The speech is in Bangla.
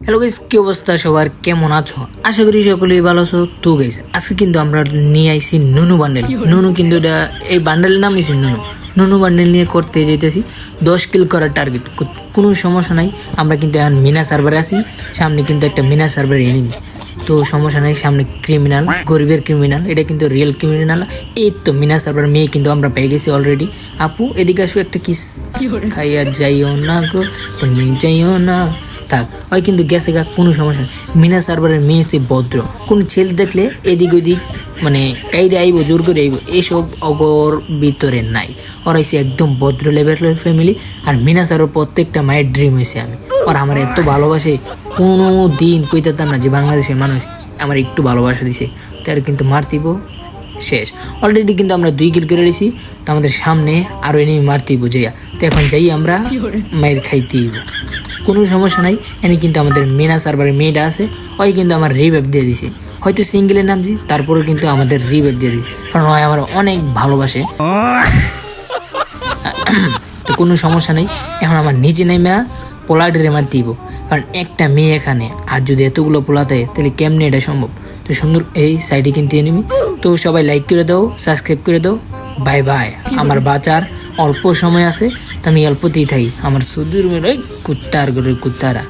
হ্যালো গাইস, কি অবস্থা সবার, কেমন আছো? আশা করি সকলেই ভালো আছো। তো গাইস, আজকে কিন্তু আমরা নিয়ে আইছি নুনু বান্ডেল। নুনু কিন্তু এটা এই বান্ডেলের নাম হচ্ছে নুনু। নুনু বান্ডেল নিয়ে করতে যেতেছি 10 কিল করার টার্গেট। কোনো সমস্যা নাই, আমরা কিন্তু এখন মিনা সার্ভারে আছি। সামনে কিন্তু একটা মিনা সার্ভার এনিমি, তো সমস্যা নাই। সামনে ক্রিমিনাল, গরিবের ক্রিমিনাল, এটা কিন্তু রিয়েল ক্রিমিনাল। এই তো মিনা সার্ভার মেয়ে কিন্তু আমরা পেয়ে গেছি অলরেডি। আপু এদিকে আসো, একটা কিস খাইয়া যাইও না গো, তুমি যাইও না। থাক, ওই কিন্তু গেছে গা, কোনো সমস্যা নেই। মিনা সার্ভারের মেয়ে সে ভদ্র, কোনো ছেলে দেখলে এদিক ওদিক মানে কাইরে আইব, জোর করে আইব, এইসব অগর ভিতরে নাই। ওরা হয়েছে একদম ভদ্র লেভেলের ফ্যামিলি। আর মিনা সার্ভার প্রত্যেকটা মায়ের ড্রিম হয়েছে আমি। আর আমার এত ভালোবাসে, কোনো দিন কইতাম না যে বাংলাদেশের মানুষ আমার একটু ভালোবাসা দিছে, তার কিন্তু মারতিব শেষ। অলরেডি কিন্তু আমরা 2 কিল করে দিয়েছি, তো আমাদের সামনে আরও এনিমি মারতিব যাইয়া। তো এখন যাই আমরা মায়ের খাইতেইব, কোনো সমস্যা নাই। এনে কিন্তু আমাদের মিনা সার্ভারের মেয়েটা আছে, ওই কিন্তু আমার রিভাইভ দিয়ে দিছে। হয়তো সিঙ্গেলের নামছি, তারপরেও কিন্তু আমাদের রিভাইভ দিয়ে দিছে, কারণ ওই আমার অনেক ভালোবাসে। তো কোনো সমস্যা নেই, এখন আমার নিজে নেমে পোলাডের মার দিব, কারণ একটা মেয়ে এখানে, আর যদি এতগুলো পোলাতে তাহলে কেমনে এটা সম্ভব। তো সুন্দর এই সাইডে কিন্তু এনেমি। তো সবাই লাইক করে দাও, সাবস্ক্রাইব করে দাও। Bye bye. আমার বাঁচার অল্প সময় আছে, তো আমি অল্পতেই থাকি। আমার সুদূর কুত্তার গরুর কুত্তারা।